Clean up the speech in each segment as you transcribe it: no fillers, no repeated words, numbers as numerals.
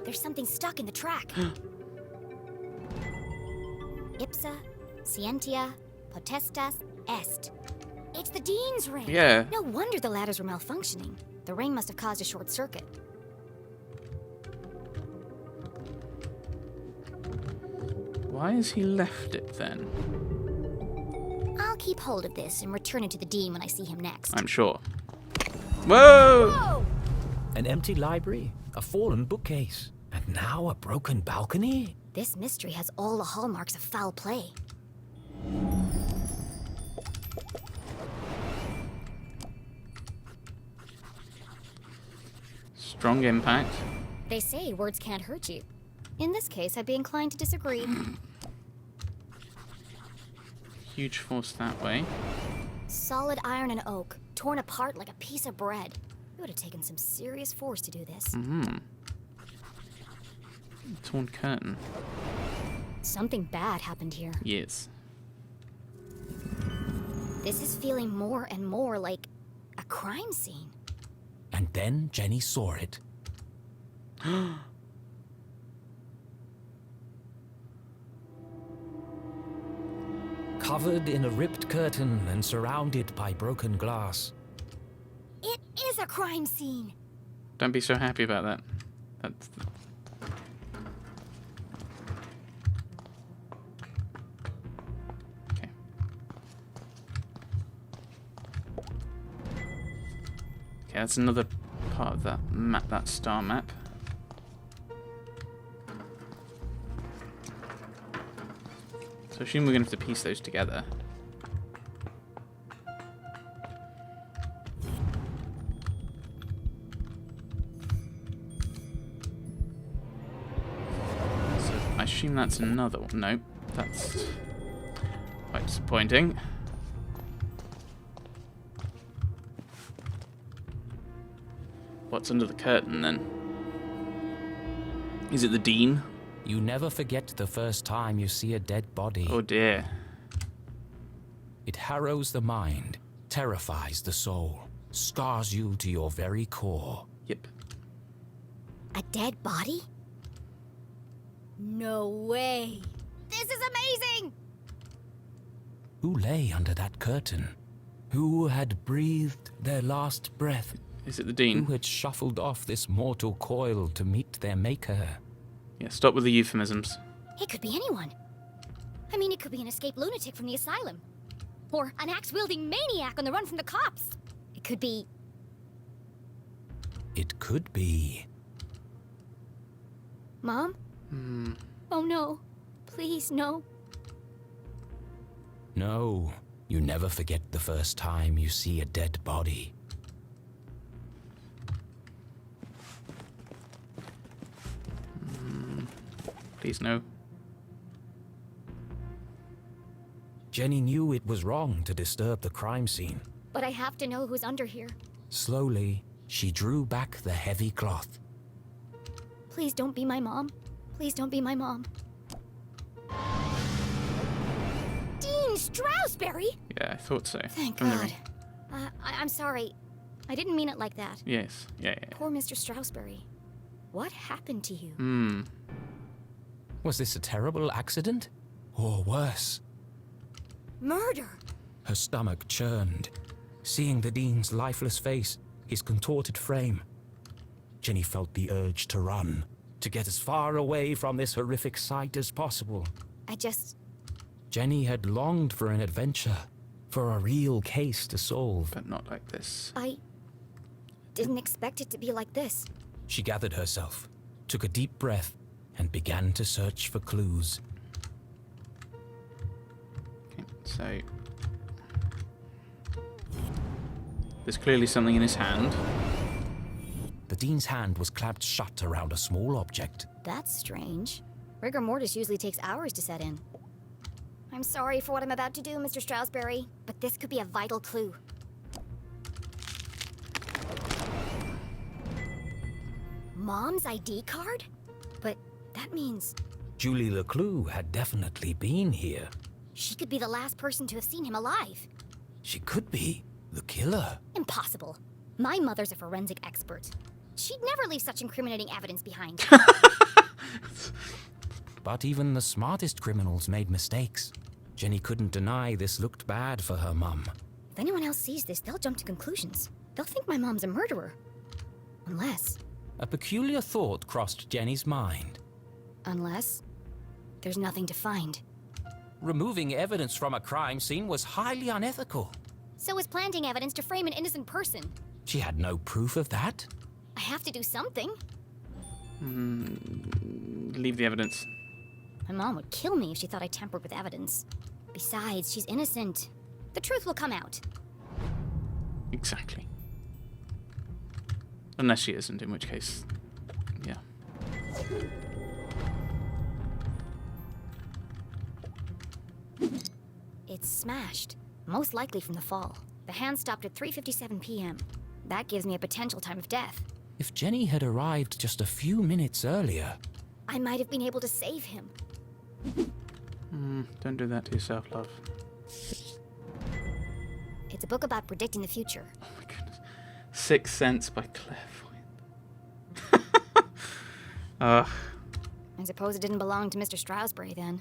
There's something stuck in the track. Ipsa, scientia, potestas, est. It's the Dean's ring. Yeah. No wonder the ladders were malfunctioning. The rain must have caused a short circuit. Why has he left it then? I'll keep hold of this and return it to the Dean when I see him next. I'm sure. Whoa! Whoa! An empty library, a fallen bookcase, and now a broken balcony? This mystery has all the hallmarks of foul play. Strong impact. They say words can't hurt you. In this case, I'd be inclined to disagree. Huge force that way. Solid iron and oak, torn apart like a piece of bread. It would have taken some serious force to do this. Torn curtain. Something bad happened here. Yes. This is feeling more and more like a crime scene. And then Jenny saw it. Covered in a ripped curtain and surrounded by broken glass. It is a crime scene! Don't be so happy about that. That's... Okay. Okay, that's another part of that map, that star map. So I assume we're going to have to piece those together. So I assume that's another one. Nope, that's quite disappointing. What's under the curtain then? Is it the Dean? You never forget the first time you see a dead body. Oh dear. It harrows the mind, terrifies the soul, scars you to your very core. Yep. A dead body? No way! This is amazing! Who lay under that curtain? Who had breathed their last breath? Is it the Who Dean? had shuffled off this mortal coil to meet their maker? Yeah, stop with the euphemisms. It could be anyone. I mean, it could be an escaped lunatic from the asylum. Or an axe-wielding maniac on the run from the cops. It could be... It could be. Mom? Oh no. Please, no. No, you never forget the first time you see a dead body. Please no. Jenny knew it was wrong to disturb the crime scene. But I have to know who's under here. Slowly, she drew back the heavy cloth. Please don't be my mom. Please don't be my mom. Dean Stroudsbury? Yeah, I thought so. Thank From the God. ring. I'm sorry. I didn't mean it like that. Yes. Yeah. Poor Mr. Stroudsbury. What happened to you? Was this a terrible accident? Or worse? Murder! Her stomach churned, seeing the Dean's lifeless face, his contorted frame. Jenny felt the urge to run, to get as far away from this horrific sight as possible. Jenny had longed for an adventure, for a real case to solve. But not like this. I didn't expect it to be like this. She gathered herself, took a deep breath, and began to search for clues. Okay, so... There's clearly something in his hand. The Dean's hand was clamped shut around a small object. That's strange. Rigor mortis usually takes hours to set in. I'm sorry for what I'm about to do, Mr. Stroudsbury, but this could be a vital clue. Mom's ID card? But that means Julie LeClue had definitely been here. she could be the last person to have seen him alive. She could be the killer. Impossible. My mother's a forensic expert. She'd never leave such incriminating evidence behind. But even the smartest criminals made mistakes. Jenny couldn't deny this looked bad for her mum. If anyone else sees this, they'll jump to conclusions. They'll think my mom's a murderer. Unless A peculiar thought crossed Jenny's mind. there's nothing to find. Removing evidence from a crime scene was highly unethical. So is planting evidence to frame an innocent person. She had no proof of that. I have to do something. Leave the evidence. My mom would kill me if she thought I tampered with evidence. Besides, she's innocent. The truth will come out. Exactly. Unless she isn't, in which case, yeah. It's smashed. Most likely from the fall. The hand stopped at 3:57 p.m. That gives me a potential time of death. If Jenny had arrived just a few minutes earlier, I might have been able to save him. Don't do that to yourself, love. It's a book about predicting the future. Oh my goodness. Sixth Sense by Clairvoyant. Ugh. I suppose it didn't belong to Mr. Stroudsbury then.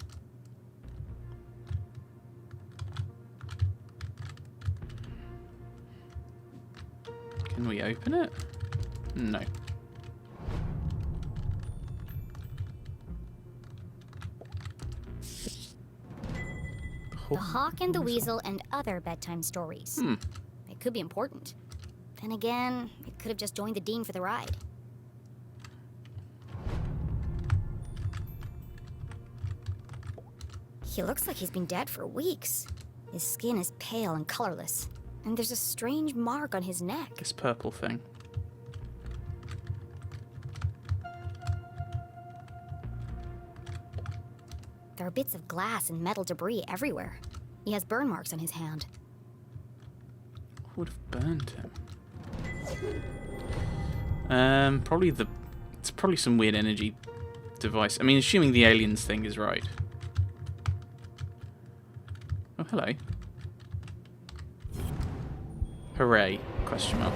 Can we open it? No. The Hawk and the Weasel and other bedtime stories. It could be important. Then again, it could have just joined the Dean for the ride. He looks like he's been dead for weeks. His skin is pale and colorless, and there's a strange mark on his neck. This purple thing. There are bits of glass and metal debris everywhere. He has burn marks on his hand. What would have burned him? It's probably some weird energy device. I mean, assuming the aliens thing is right. Oh, hello. Hooray, question mark.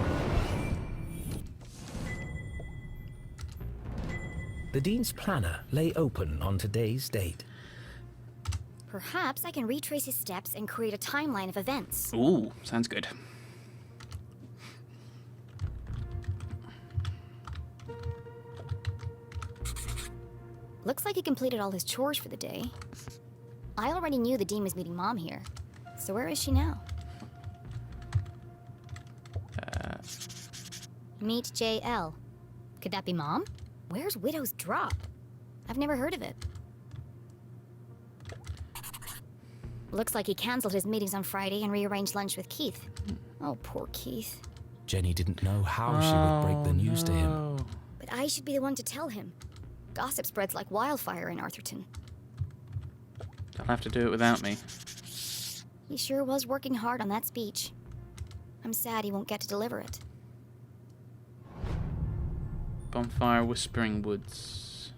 the Dean's planner lay open on today's date. Perhaps I can retrace his steps and create a timeline of events. Ooh, sounds good. Looks like he completed all his chores for the day. I already knew the Dean was meeting Mom here. So where is she now? Meet JL. Could that be Mom? Where's Widow's Drop? I've never heard of it. Looks like he canceled his meetings on Friday and rearranged lunch with Keith. Oh, poor Keith. Jenny didn't know how she would break the news to him. But I should be the one to tell him. Gossip spreads like wildfire in Arthurton. They'll have to do it without me. He sure was working hard on that speech. I'm sad he won't get to deliver it. Bonfire, Whispering Woods.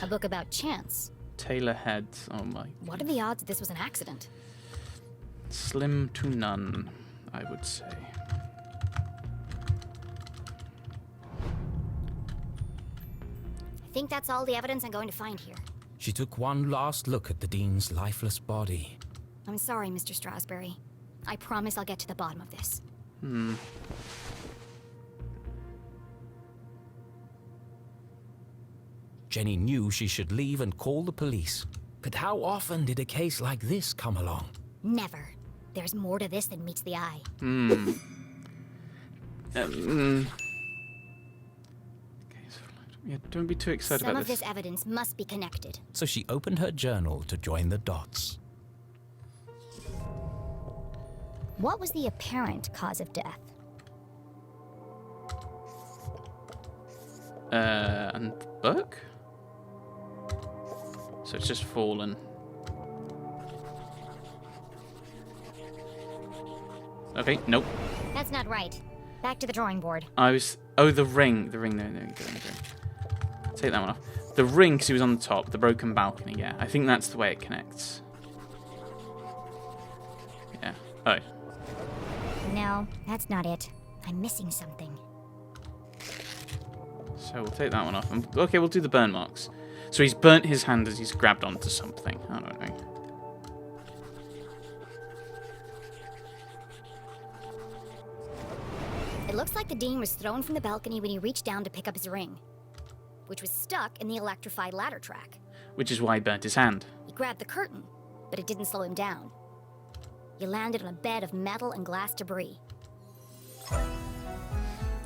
A book about chance. Taylor Heads. Oh my. What are the odds this was an accident? Slim to none, I would say. I think that's all the evidence I'm going to find here. She took one last look at the Dean's lifeless body. I'm sorry, Mr. Stroudsbury. I promise I'll get to the bottom of this. Jenny knew she should leave and call the police. But how often did a case like this come along? Never. There's more to this than meets the eye. Okay, so, yeah, don't be too excited Some about of this. this evidence must be connected. So she opened her journal to join the dots. What was the apparent cause of death? And the book? So it's just fallen. Okay, nope. That's not right. Back to the drawing board. Oh, the ring. The ring, there you go. Take that one off. The ring, because he was on the top. The broken balcony, yeah. I think that's the way it connects. Yeah. Oh. No, that's not it. I'm missing something. So we'll take that one off. Okay, we'll do the burn marks. So he's burnt his hand as he's grabbed onto something. I don't know. It looks like the Dean was thrown from the balcony when he reached down to pick up his ring, which was stuck in the electrified ladder track. Which is why he burnt his hand. He grabbed the curtain, but it didn't slow him down. He landed on a bed of metal and glass debris.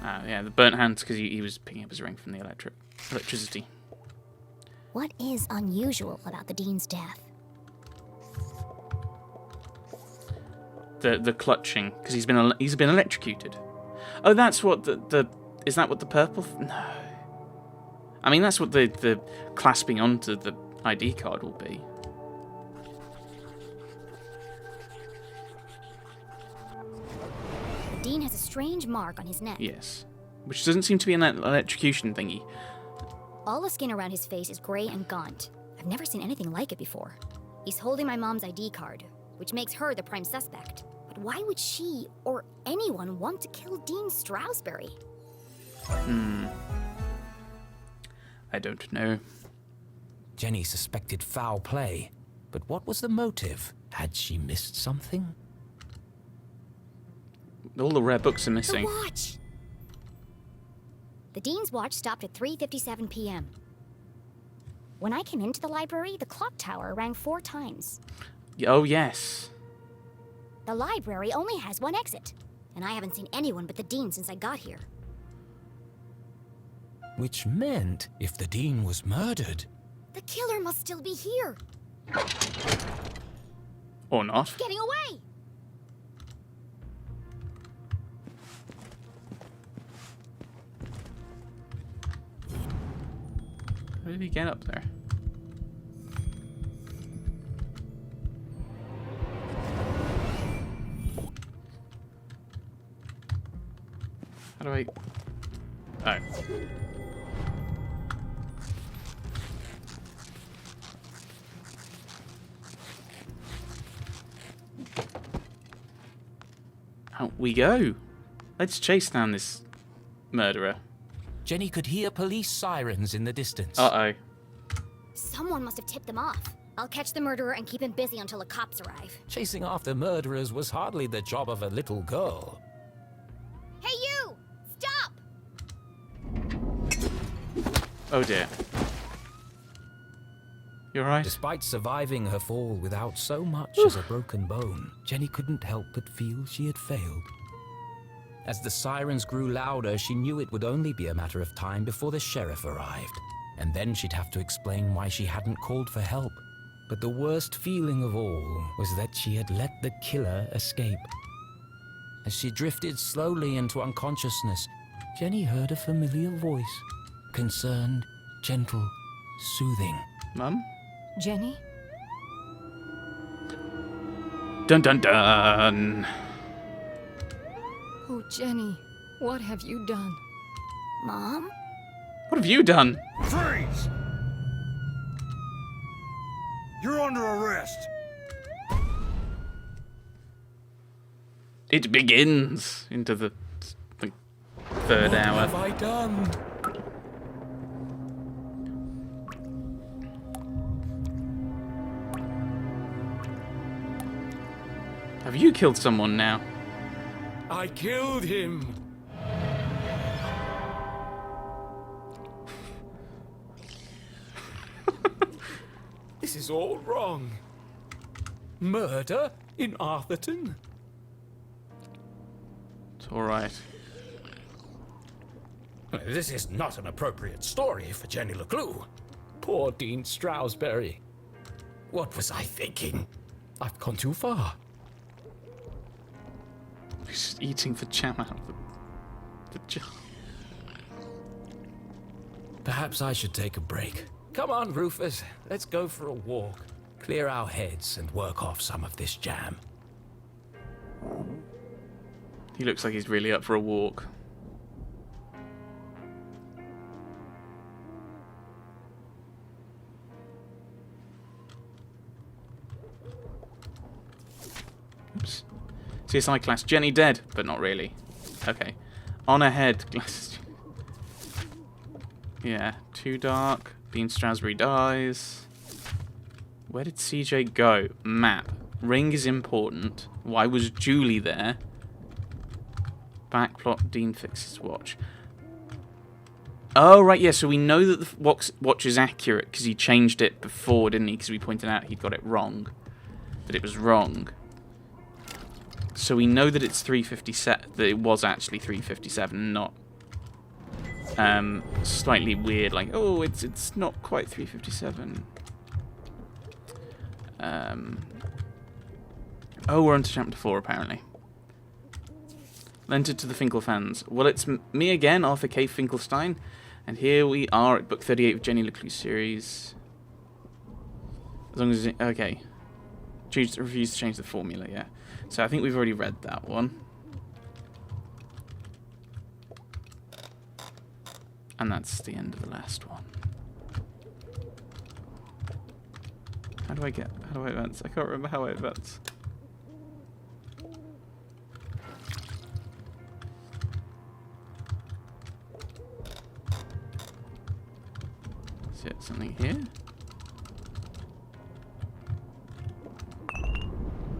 Ah, yeah, the burnt hands because he was picking up his ring from the electricity. What is unusual about the Dean's death? The clutching because he's been electrocuted. Oh, that's what is that what the purple? No. I mean, that's what the clasping onto the ID card will be. The Dean has a strange mark on his neck. Yes. Which doesn't seem to be an electrocution thingy. All the skin around his face is gray and gaunt. I've never seen anything like it before. He's holding my mom's ID card, which makes her the prime suspect. But why would she, or anyone, want to kill Dean Stroudsbury? I don't know. Jenny suspected foul play, but what was the motive? Had she missed something? All the rare books are missing. The watch! The Dean's watch stopped at 3:57 p.m. When I came into the library, the clock tower rang 4 times. Oh, yes. The library only has one exit, and I haven't seen anyone but the Dean since I got here. Which meant, if the Dean was murdered... The killer must still be here. Or not. Getting away! How did he get up there? How do I... Oh. Out we go. Let's chase down this murderer. Jenny could hear police sirens in the distance. Uh-oh. Someone must have tipped them off. I'll catch the murderer and keep him busy until the cops arrive. Chasing after murderers was hardly the job of a little girl. Hey, you! Stop! Oh dear. You alright? Despite surviving her fall without so much as a broken bone, Jenny couldn't help but feel she had failed. As the sirens grew louder, she knew it would only be a matter of time before the sheriff arrived. And then she'd have to explain why she hadn't called for help. But the worst feeling of all was that she had let the killer escape. As she drifted slowly into unconsciousness, Jenny heard a familiar voice. Concerned, gentle, soothing. Mum? Jenny? Dun dun dun! Oh, Jenny, what have you done? Mom? What have you done? Freeze! You're under arrest. It begins into the third What hour. have I done? Have you killed someone now? I killed him. This is all wrong. Murder in Arthurton? It's alright. This is not an appropriate story for Jenny LeClue. Poor Dean Stroudsbury. What was I thinking? I've gone too far. He's just eating the jam out of the jar. Perhaps I should take a break. Come on, Rufus. Let's go for a walk. Clear our heads and work off some of this jam. He looks like he's really up for a walk. Oops. CSI class. Jenny dead, but not really. Okay. On ahead. Glasses. Yeah, too dark. Bean Strasberry dies. Where did CJ go? Map. Ring is important. Why was Julie there? Backplot. Dean fixes watch. Oh, right, yeah, so we know that the watch is accurate because he changed it before, didn't he? Because we pointed out he'd got it wrong. That it was wrong. So we know that it's 357, that it was actually 357, not slightly weird, like, oh, it's not quite 357. Oh, we're on to chapter 4, apparently. Lent it to the Finkel fans. Well, it's me again, Arthur K. Finkelstein, and here we are at book 38 of Jenny LeClue series. As long as okay. Refuse to change the formula, yeah. So I think we've already read that one. And that's the end of the last one. How do I advance? I can't remember how I advance. Is it something here?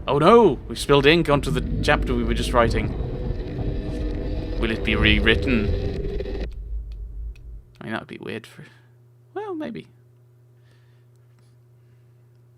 Oh no! We've spilled ink onto the chapter we were just writing. Will it be rewritten? I mean, that would be weird for... Well, maybe.